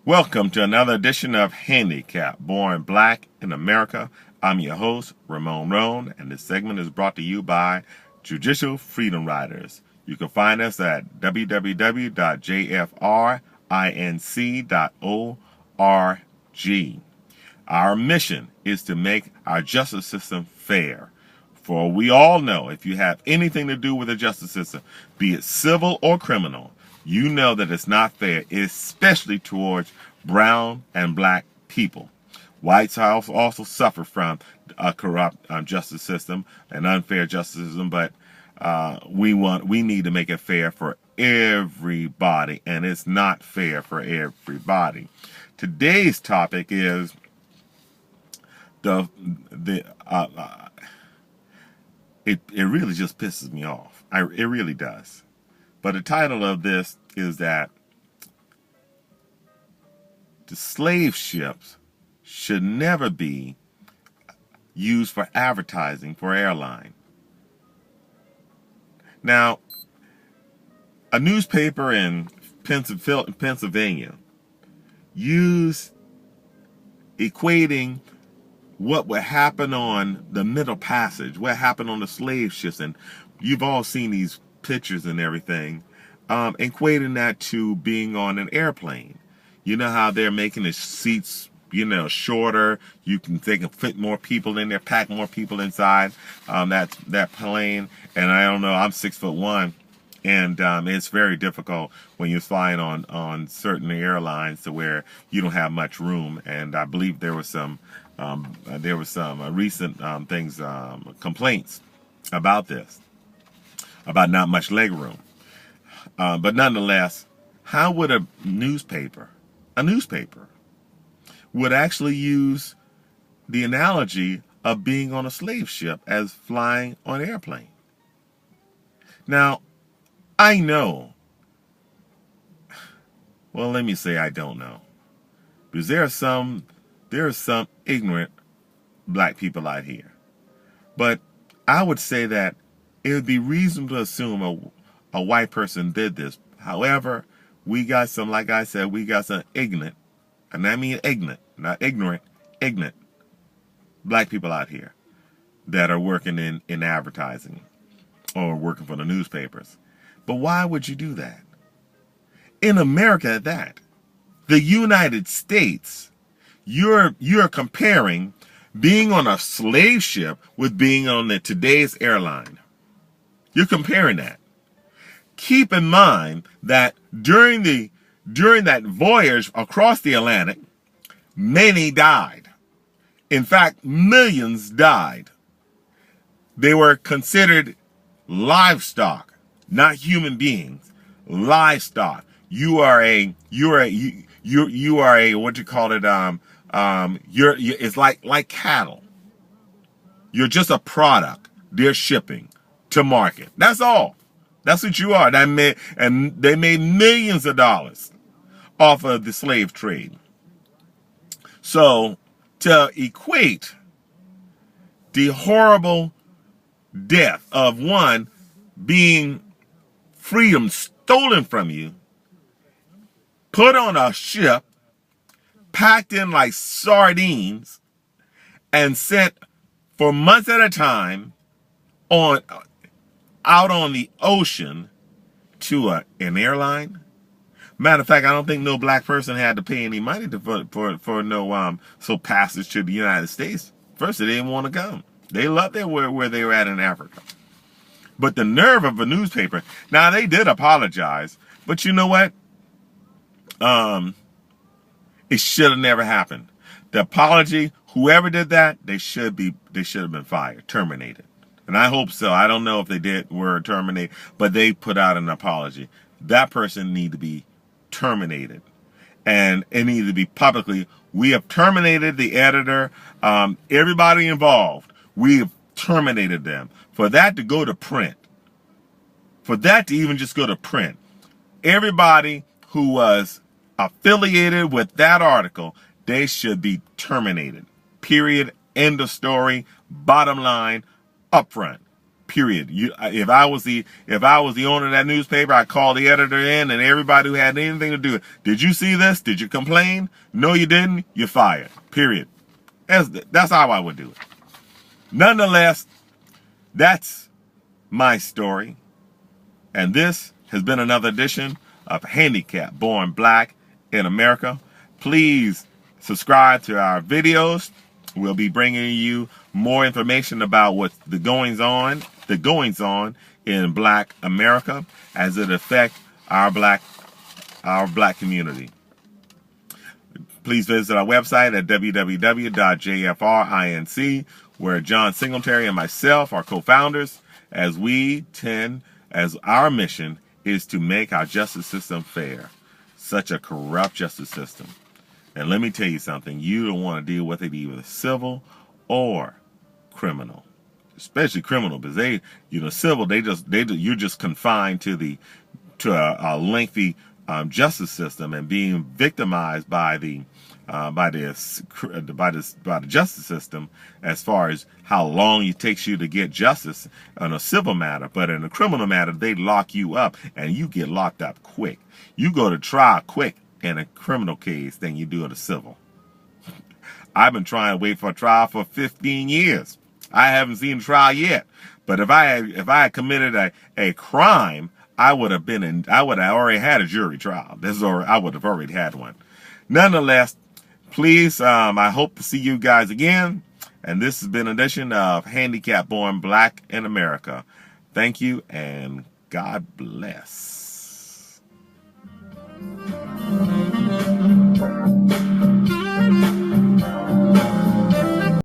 Welcome to another edition of Handicap, Born Black in America. I'm your host, Ramon Roan, and this segment is brought to you by Judicial Freedom Riders. You can find us at www.jfrinc.org. Our mission is to make our justice system fair. For we all know if you have anything to do with the justice system, be it civil or criminal, you know that it's not fair, especially towards brown and black people. Whites also suffer from a corrupt justice system, an unfair justice system, but we need to make it fair for everybody, and it's not fair for everybody. Today's topic is it really just pisses me off. It really does. But the title of this is that the slave ships should never be used for advertising for airline. Now, a newspaper in Pennsylvania used equating what would happen on the Middle Passage, what happened on the slave ships, and you've all seen these pictures and everything, equating that to being on an airplane. You know how they're making the seats, shorter. They can fit more people in there, pack more people inside that plane. And I don't know, I'm 6'1", and it's very difficult when you're flying on certain airlines to where you don't have much room. And I believe there was some recent complaints about this, about not much leg room. But nonetheless, how would a newspaper would actually use the analogy of being on a slave ship as flying on an airplane? Now, I know, well, let me say I don't know, because there are some ignorant black people out here. But I would say that it would be reasonable to assume a white person did this. However, we got some, like I said, we got some ignorant, and I mean ignorant, not ignorant, ignorant black people out here that are working in advertising or working for the newspapers. But why would you do that? In America at that, the United States, you're comparing being on a slave ship with being on today's airline. You're comparing that. Keep in mind that during that voyage across the Atlantic, many died. In fact, millions died. They were considered livestock, not human beings. Livestock. You are a what you call it? It's like cattle. You're just a product they're shipping to market. That's all. That's what you are. And they made millions of dollars off of the slave trade. So to equate the horrible death of one being freedom stolen from you, put on a ship, packed in like sardines, and sent for months at a time out on the ocean to an airline. Matter of fact, I don't think no black person had to pay any money for no passage to the United States. First, they didn't want to come. They loved where they were at in Africa. But the nerve of a newspaper. Now, they did apologize, but you know what? It should have never happened. The apology, whoever did that, they should have been fired, terminated. And I hope so. I don't know if they were terminated, but they put out an apology. That person need to be terminated. And it needs to be publicly. We have terminated the editor, everybody involved. We have terminated them. For that to go to print, for that to even just go to print, everybody who was affiliated with that article, they should be terminated. Period. End of story. Bottom line. Up front. Period. If I was the owner of that newspaper, I'd call the editor in and everybody who had anything to do with it. Did you see this? Did you complain? No, you didn't. You're fired. Period. That's how I would do it. Nonetheless, that's my story. And this has been another edition of Handicap Born Black in America. Please subscribe to our videos. We'll be bringing you more information about what the goings on in Black America as it affects our black community. Please visit our website at www.jfrinc, where John Singletary and myself are co-founders, as our mission is to make our justice system fair. Such a corrupt justice system. And let me tell you something, you don't want to deal with it either civil or criminal. Especially criminal, because civil, you're just confined to a lengthy justice system and being victimized by the justice system as far as how long it takes you to get justice on a civil matter. But in a criminal matter, they lock you up and you get locked up quick. You go to trial quick in a criminal case than you do in a civil. I've been trying to wait for a trial for 15 years. I haven't seen a trial yet. But if I had committed a crime, I would have already had a jury trial. I would have already had one. Nonetheless, please, I hope to see you guys again. And this has been an edition of Handicap Born Black in America. Thank you and God bless.